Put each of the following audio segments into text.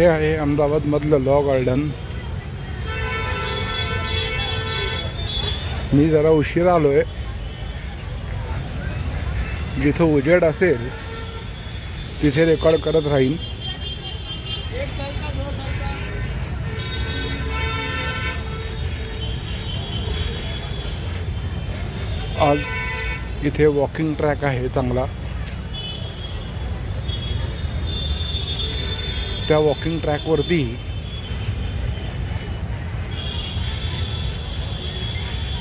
हे आहे अहमदाबादमधलं law garden. मी जरा उशीर आलोय। जिथं उजेड असेल तिथे रेकॉर्ड करत राहीन। आज इथे वॉकिंग ट्रॅक आहे चांगला। त्या वॉकिंग ट्रॅकवरती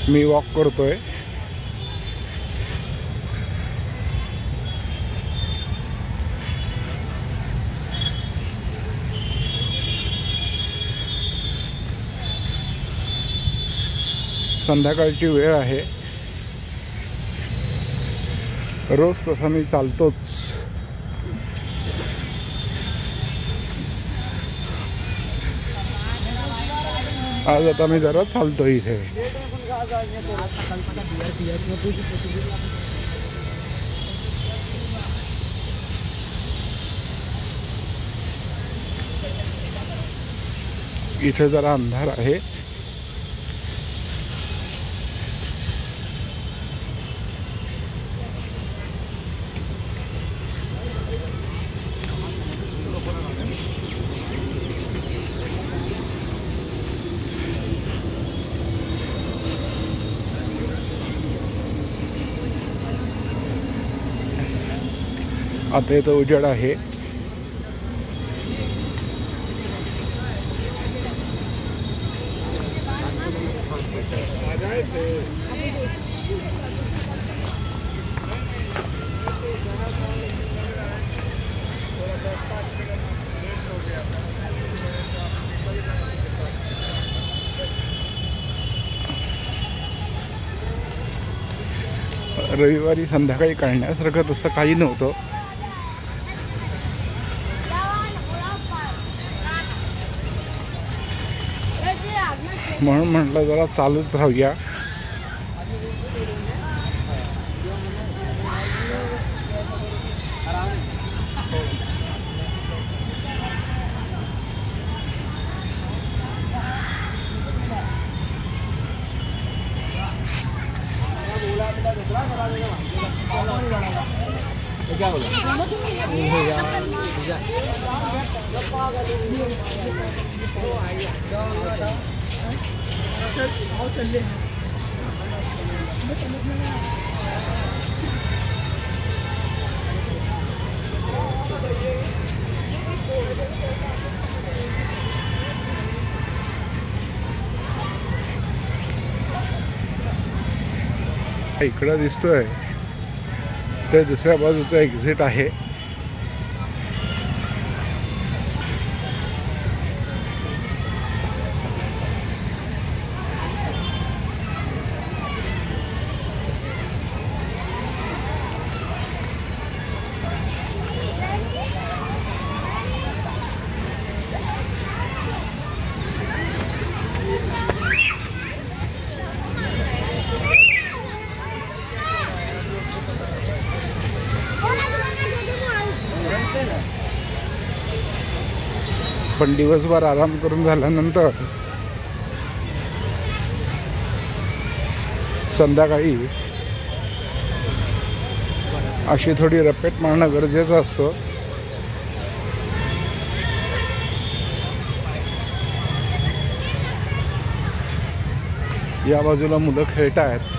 मी वॉक करतोय। संध्याकाळची वेळ आहे। रोज तसा मी चालतोच। आज आता मी जरा चालतो इथे। इथे जरा अंधार आहे। आता इथं उजेड आहे। रविवारी संध्याकाळी काढण्यासारखं तसं काही नव्हतं। म्हणून म्हटलं जरा चालूच राहूया। इकडं दिसतोय ते दुसऱ्या बाजूचं एक्झिट आहे। पण दिवसभर आराम करून झाल्यानंतर संध्याकाळी अशी थोडी रपेट मारणं गरजेचं असतं। या बाजूला मुलं खेळत आहेत।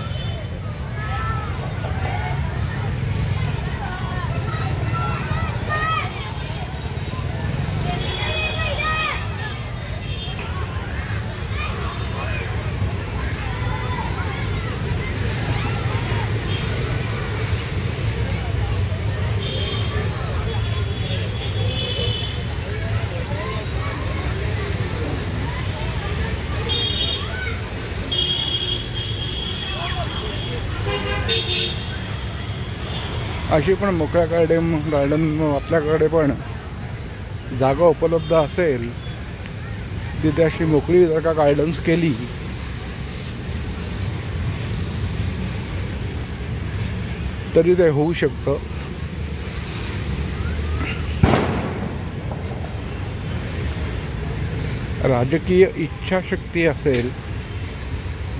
अशी पण मोकळ्या गार्डन आपल्याकडे पण जागा उपलब्ध असेल तिथे अशी मोकळी जर का गार्डन्स केली तरी ते होऊ शकतं। राजकीय इच्छाशक्ती असेल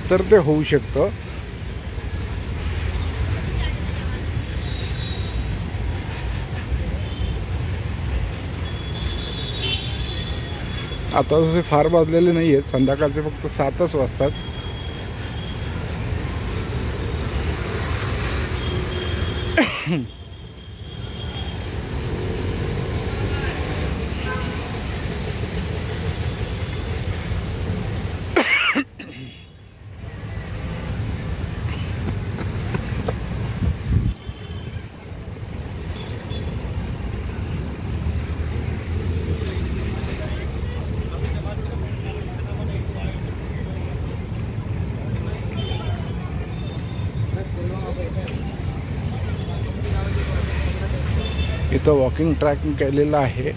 तर ते होऊ शकतं. आता तसे फार वाजलेले नाही आहेत, संध्याकाळचे फक्त 7च वाजतात. इथं वॉकिंग ट्रॅक केलेला आहे.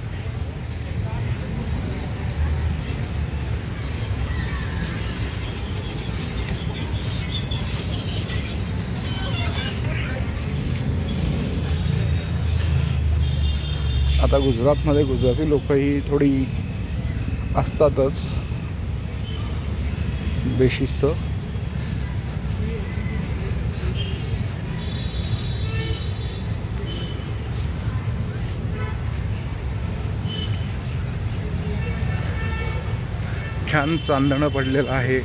आता गुजरातमध्ये गुजराती लोक ही थोडी असतातच बेशिस्त. छान चांदणं पडलेलं आहे.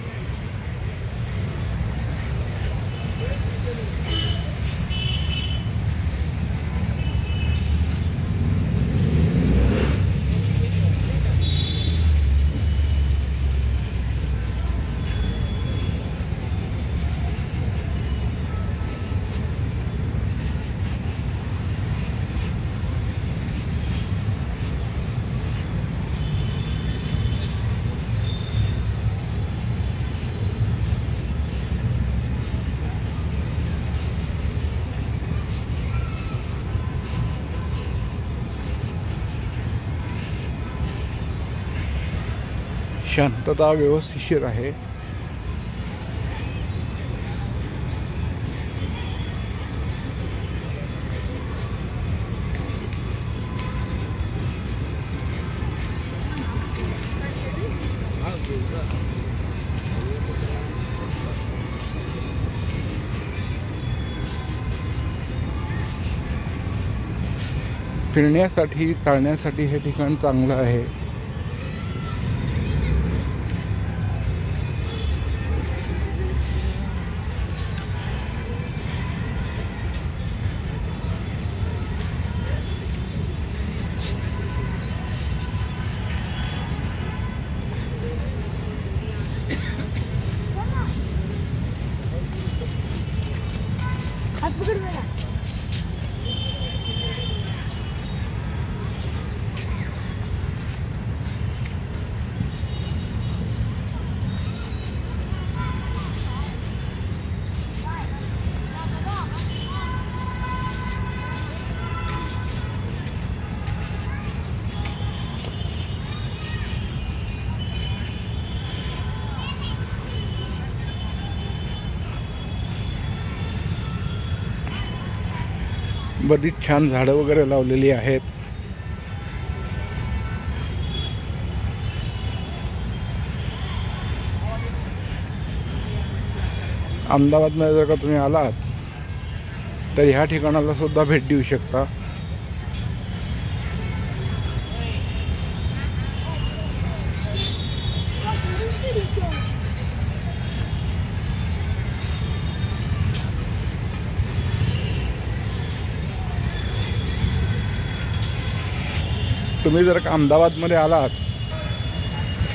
शांतता व्यवस्थिशीर आहे. फिरण्यासाठी चालण्यासाठी हे ठिकाण चांगलं आहे. बरीच छान झाडं वगैरे लावलेली आहेत. अहमदाबादमध्ये जर का तुम्ही आलात तर ह्या ठिकाणाला सुद्धा भेट देऊ शकता. तुम्ही जर का अहमदाबादमध्ये आलात,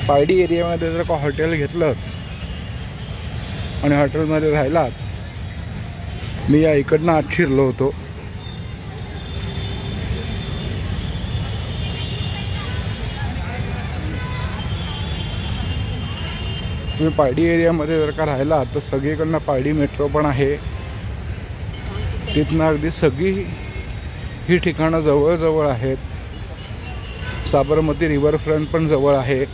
पायडी एरियामध्ये जर का हॉटेल घेतलं आणि हॉटेलमध्ये राहिलात, मी या इकडनं आत शिरलो होतो. तुम्ही पायडी एरियामध्ये जर का राहिलात तर सगळीकडनं पायडी मेट्रो पण आहे. तिथनं अगदी सगळी ही ठिकाणं जवळजवळ आहेत. साबरमती रिव्हरफ्रंट पण जवळ आहे.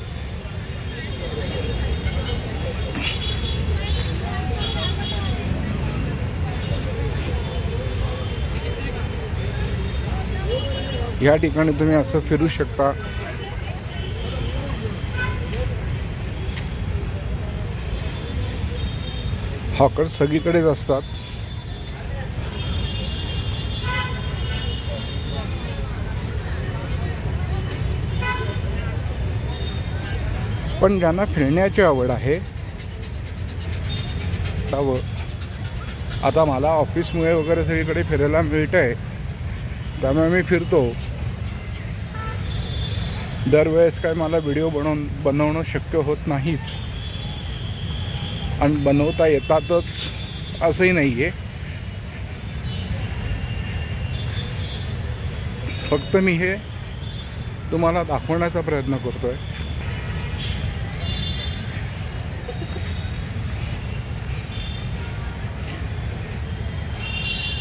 या ठिकाणी तुम्ही असं फिरू शकता. हॉकर्स सगळीकडेच असतात. पण ज्यांना फिरण्याची आवड आहे आता मला ऑफिसमुळे वगैरे सगळीकडे फिरायला मिळतं आहे, त्यामुळे मी फिरतो. दरवेळेस काय मला व्हिडिओ बनवणं शक्य होत नाहीच, आणि बनवता येतातच असंही नाही आहे. फक्त मी हे तुम्हाला दाखवण्याचा प्रयत्न करतो आहे.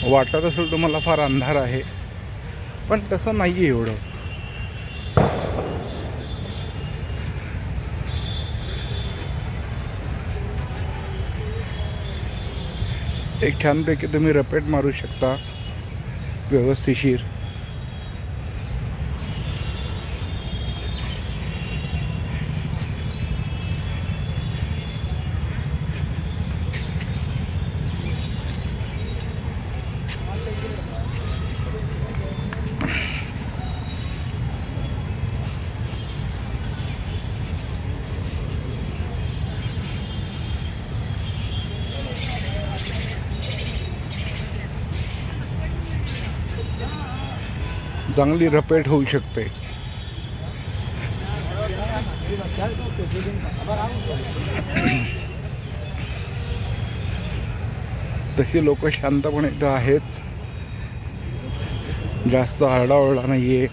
वाटत असेल तुम्हाला फार अंधार आहे, पण तसं नाही आहे एवढं. एक छानपैकी तुम्ही रपेट मारू शकता व्यवस्थिशीर. चांगली रपेट होऊ शकते. तशी लोक शांतपणे इथं आहेत, जास्त आरडाओरडा नाहीये.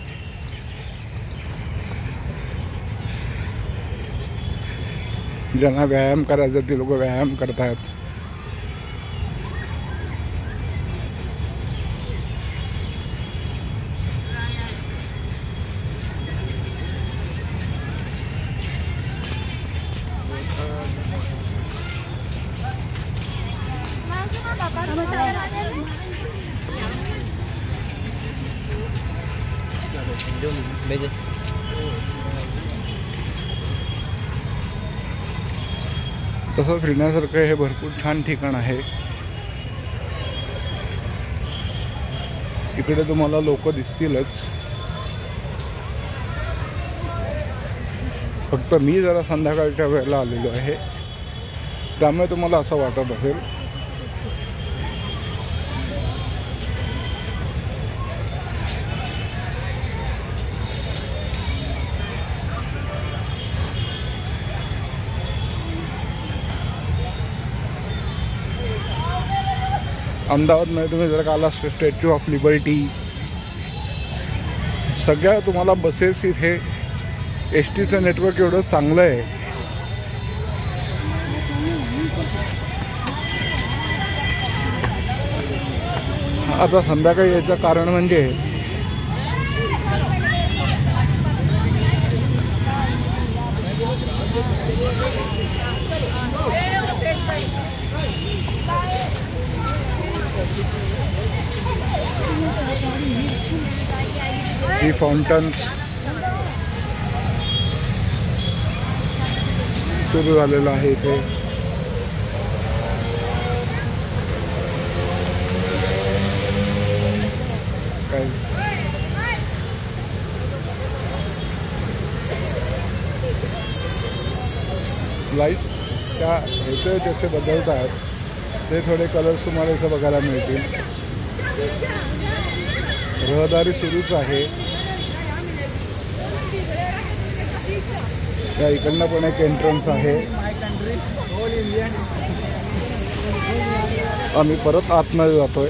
ज्यांना व्यायाम करायचा ते लोक व्यायाम करतात. तसं फिरण्यासारखं हे भरपूर छान ठिकाण आहे. इकडे तुम्हाला लोक दिसतीलच, फक्त मी जरा संध्याकाळच्या वेळेला आलेलो आहे, त्यामुळे तुम्हाला असं वाटत असेल. अहमदाबादमध्ये तुम्ही जर का आला स्टॅच्यू ऑफ लिबर्टी, सगळ्या तुम्हाला बसेस इथे, एस टीचं नेटवर्क एवढं चांगलं आहे. आता संध्याकाळी याचं कारण म्हणजे ही फाउंटन्स सुरू झालेलं आहे इथे. काय लाईट्स त्या ह्याचे जसे बदलतात ते थोडे कलर्स तुम्हाला इथं बघायला मिळतील. रहदारी सुरूच आहे. या इकडनं पण एक एंट्रन्स आहे. आम्ही परत आतमध्ये जातोय.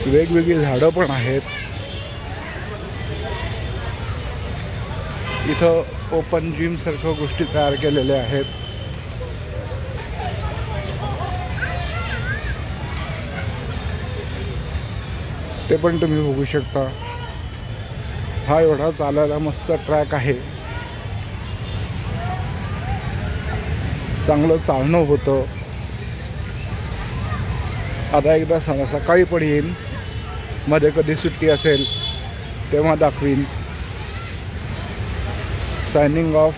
वेगवेगळी झाडं पण आहेत. इथं ओपन जिम सारख्या गोष्टी तयार केलेल्या आहेत. ते पण तुम्ही बघू शकता. हा एवढा चालायला मस्त ट्रॅक आहे. चांगलं चालणं होतं. आता एकदा सकाळी पण येईन, मध्ये कधी सुट्टी असेल तेव्हा दाखवीन. सायनिंग ऑफ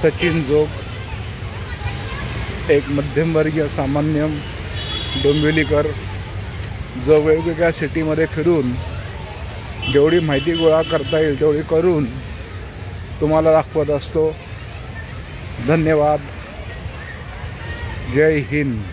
सचिन जोग, एक मध्यमवर्गीय सामान्य डोंबिवलीकर, जो वेगवेगळ्या सिटीमध्ये फिरून जेवढी माहिती गोळा करता येईल तेवढी करून तुम्हाला दाखवत असतो. धन्यवाद. जय हिंद.